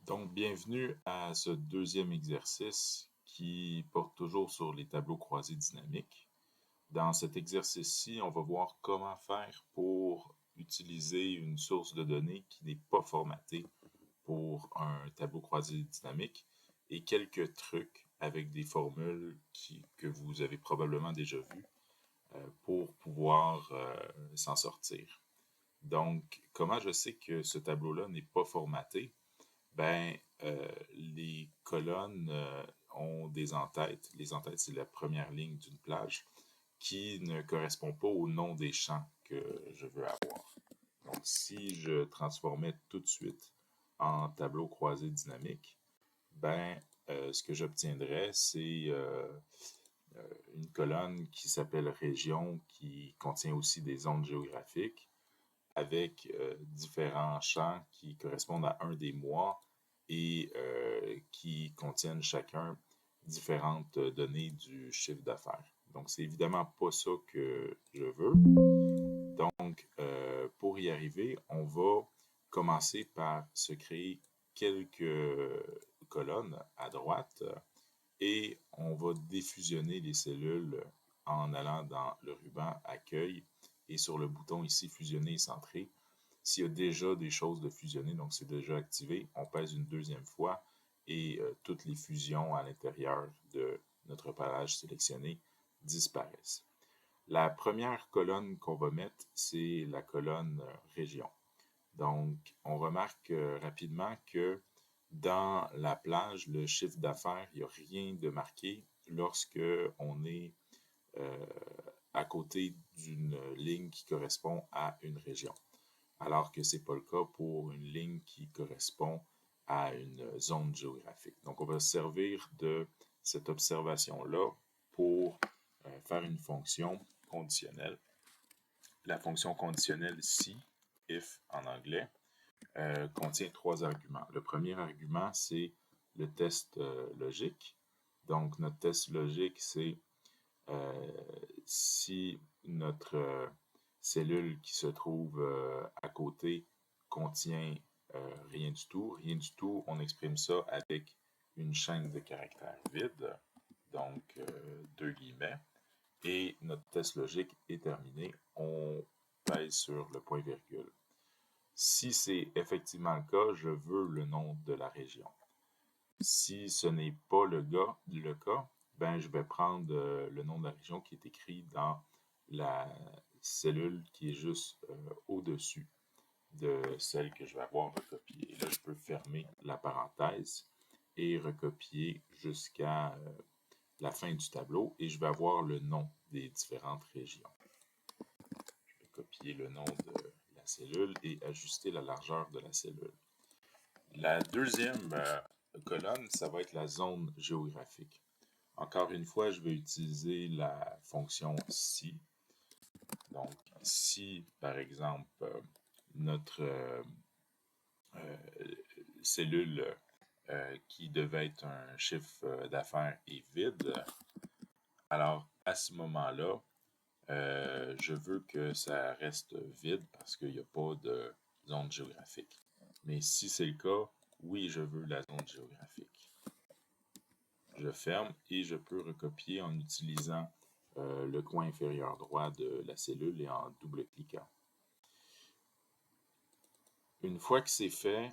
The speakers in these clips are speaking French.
Donc, bienvenue à ce deuxième exercice qui porte toujours sur les tableaux croisés dynamiques. Dans cet exercice-ci, on va voir comment faire pour utiliser une source de données qui n'est pas formatée pour un tableau croisé dynamique et quelques trucs avec des formules que vous avez probablement déjà vues pour pouvoir s'en sortir. Donc, comment je sais que ce tableau-là n'est pas formaté? Les colonnes ont des entêtes. Les entêtes, c'est la première ligne d'une plage qui ne correspond pas au nom des champs que je veux avoir. Donc, si je transformais tout de suite en tableau croisé dynamique, ce que j'obtiendrais, c'est une colonne qui s'appelle région, qui contient aussi des zones géographiques, avec différents champs qui correspondent à un des mois et qui contiennent chacun différentes données du chiffre d'affaires. Donc, c'est évidemment pas ça que je veux. Donc, pour y arriver, on va commencer par se créer quelques colonnes à droite et on va défusionner les cellules en allant dans le ruban Accueil et sur le bouton ici Fusionner et centrer. S'il y a déjà des choses de fusionner, donc c'est déjà activé, on pèse une deuxième fois et toutes les fusions à l'intérieur de notre page sélectionnée disparaissent. La première colonne qu'on va mettre, c'est la colonne région. Donc, on remarque rapidement que dans la plage, le chiffre d'affaires, il n'y a rien de marqué lorsque on est à côté d'une ligne qui correspond à une région, alors que ce n'est pas le cas pour une ligne qui correspond à une zone géographique. Donc, on va se servir de cette observation-là pour faire une fonction conditionnelle. La fonction conditionnelle si, if en anglais, contient trois arguments. Le premier argument, c'est le test logique. Donc, notre test logique, c'est si notre cellule qui se trouve à côté contient rien du tout. Rien du tout, on exprime ça avec une chaîne de caractères vide, donc deux guillemets. Et notre test logique est terminé. On pèse sur le point-virgule. Si c'est effectivement le cas, je veux le nom de la région. Si ce n'est pas le cas, je vais prendre le nom de la région qui est écrit dans la cellule qui est juste au-dessus de celle que je vais avoir recopiée. Et là, je peux fermer la parenthèse et recopier jusqu'à la fin du tableau et je vais avoir le nom des différentes régions. Je vais copier le nom de la cellule et ajuster la largeur de la cellule. La deuxième colonne, ça va être la zone géographique. Encore une fois, je vais utiliser la fonction si. Donc, si, par exemple, notre cellule qui devait être un chiffre d'affaires est vide, alors à ce moment-là, je veux que ça reste vide parce qu'il n'y a pas de zone géographique. Mais si c'est le cas, oui, je veux la zone géographique. Je ferme et je peux recopier en utilisant le coin inférieur droit de la cellule et en double-cliquant. Une fois que c'est fait,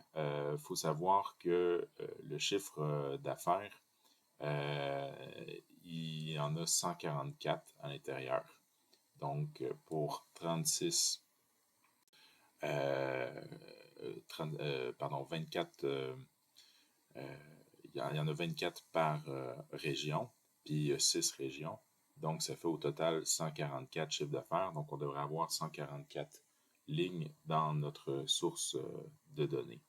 faut savoir que le chiffre d'affaires, il y en a 144 à l'intérieur. Donc, pour 24, il y en a 24 par région, puis 6 régions. Donc, ça fait au total 144 chiffres d'affaires. Donc, on devrait avoir 144 lignes dans notre source de données.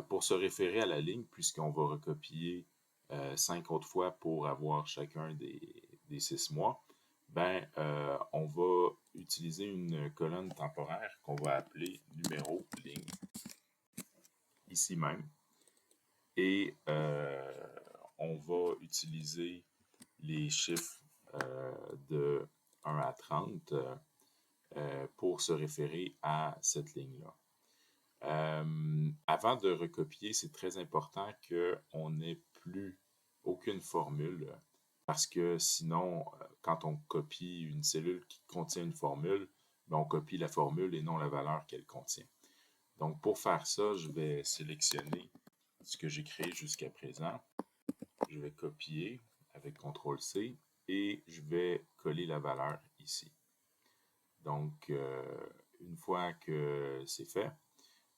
Pour se référer à la ligne, puisqu'on va recopier 5 autres fois pour avoir chacun des 6 mois, on va utiliser une colonne temporaire qu'on va appeler numéro ligne, ici même. Et on va utiliser les chiffres de 1 à 30 pour se référer à cette ligne-là. Avant de recopier, c'est très important qu'on n'ait plus aucune formule parce que sinon, quand on copie une cellule qui contient une formule, ben, on copie la formule et non la valeur qu'elle contient. Donc, pour faire ça, je vais sélectionner ce que j'ai créé jusqu'à présent. Je vais copier avec CTRL-C et je vais coller la valeur ici. Donc, une fois que c'est fait,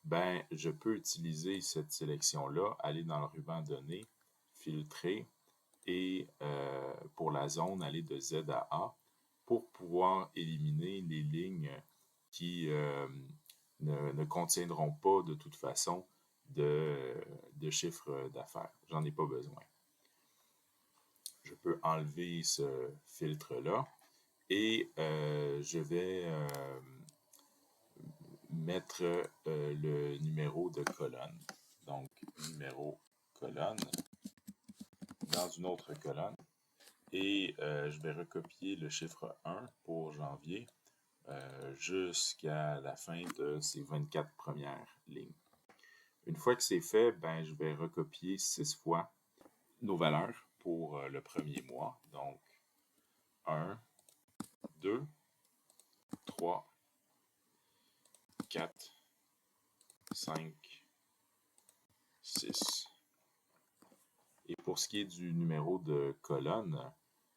ben, je peux utiliser cette sélection-là, aller dans le ruban Données, filtrer et pour la zone, aller de Z à A pour pouvoir éliminer les lignes qui ne contiendront pas de toute façon de chiffre d'affaires. J'en ai pas besoin. Je peux enlever ce filtre-là et je vais mettre le numéro de colonne. Donc, numéro colonne dans une autre colonne. Et je vais recopier le chiffre 1 pour janvier jusqu'à la fin de ces 24 premières lignes. Une fois que c'est fait, ben, je vais recopier 6 fois nos valeurs pour le premier mois. Donc, 1, 2, 3, 4, 5, 6. Et pour ce qui est du numéro de colonne,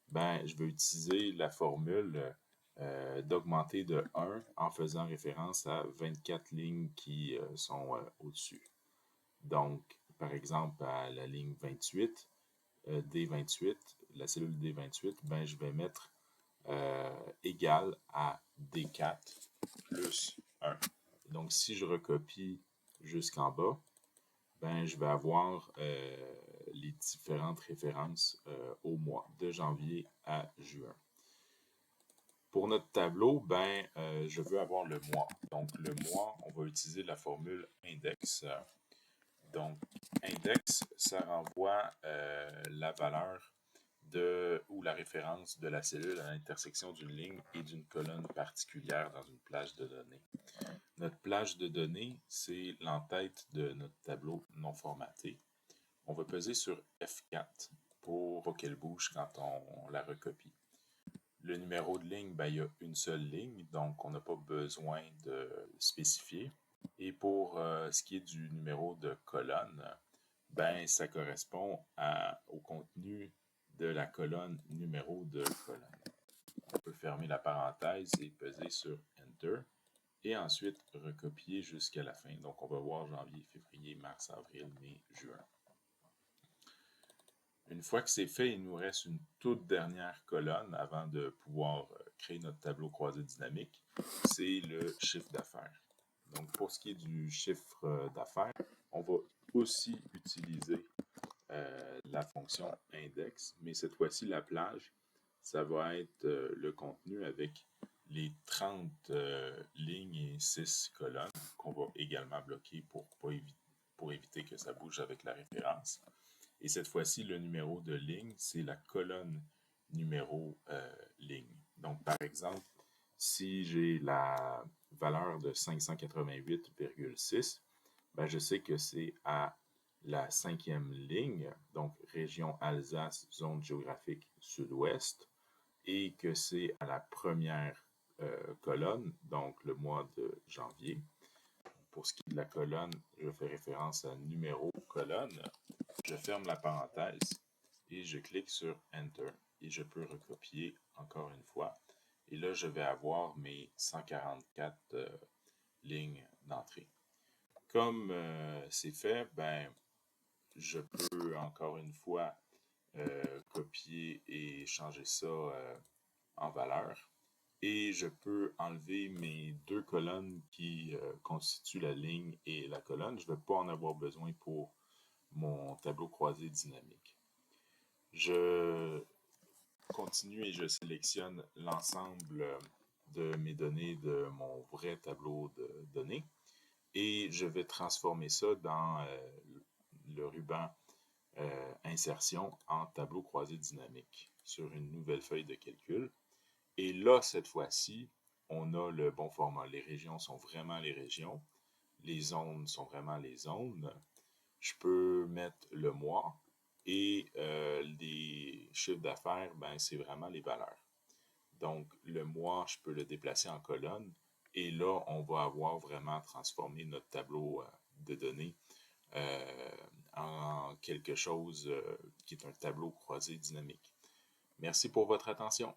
ben, je vais utiliser la formule d'augmenter de 1 en faisant référence à 24 lignes qui sont au-dessus. Donc, par exemple, à la ligne 28, D28, la cellule D28, ben, je vais mettre égal à D4 plus 1. Donc, si je recopie jusqu'en bas, ben, je vais avoir les différentes références au mois, de janvier à juin. Pour notre tableau, ben, je veux avoir le mois. Donc, le mois, on va utiliser la formule index. Donc, index, ça renvoie la valeur ou la référence de la cellule à l'intersection d'une ligne et d'une colonne particulière dans une plage de données. Notre plage de données, c'est l'entête de notre tableau non formaté. On va peser sur F4 pour qu'elle bouge quand on la recopie. Le numéro de ligne, ben, il y a une seule ligne, donc on n'a pas besoin de spécifier. Et pour ce qui est du numéro de colonne, ben, ça correspond au contenu de la colonne numéro de colonne. On peut fermer la parenthèse et peser sur Enter. Et ensuite recopier jusqu'à la fin. Donc, on va voir janvier, février, mars, avril, mai, juin. Une fois que c'est fait, il nous reste une toute dernière colonne avant de pouvoir créer notre tableau croisé dynamique. C'est le chiffre d'affaires. Donc, pour ce qui est du chiffre d'affaires, on va aussi utiliser la fonction index, mais cette fois-ci, la plage, ça va être le contenu avec les 30 lignes et 6 colonnes qu'on va également bloquer pour éviter que ça bouge avec la référence. Et cette fois-ci, le numéro de ligne, c'est la colonne numéro ligne. Donc, par exemple, si j'ai la valeur de 588,6, ben, je sais que c'est à la 5e ligne, donc région Alsace, zone géographique sud-ouest, et que c'est à la première colonne, donc le mois de janvier. Pour ce qui est de la colonne, je fais référence à numéro colonne. Je ferme la parenthèse et je clique sur Enter et je peux recopier encore une fois. Et là, je vais avoir mes 144 lignes d'entrée. Comme c'est fait, ben, je peux encore une fois copier et changer ça en valeur. Et je peux enlever mes deux colonnes qui constituent la ligne et la colonne. Je ne vais pas en avoir besoin pour mon tableau croisé dynamique. Je continue et je sélectionne l'ensemble de mes données de mon vrai tableau de données et je vais transformer ça dans le ruban insertion en tableau croisé dynamique sur une nouvelle feuille de calcul. Et là, cette fois-ci, on a le bon format. Les régions sont vraiment les régions. les zones sont vraiment les zones. Je peux mettre le mois et les chiffres d'affaires, ben, c'est vraiment les valeurs. Donc, le mois, je peux le déplacer en colonne et là, on va avoir vraiment transformé notre tableau de données en quelque chose qui est un tableau croisé dynamique. Merci pour votre attention.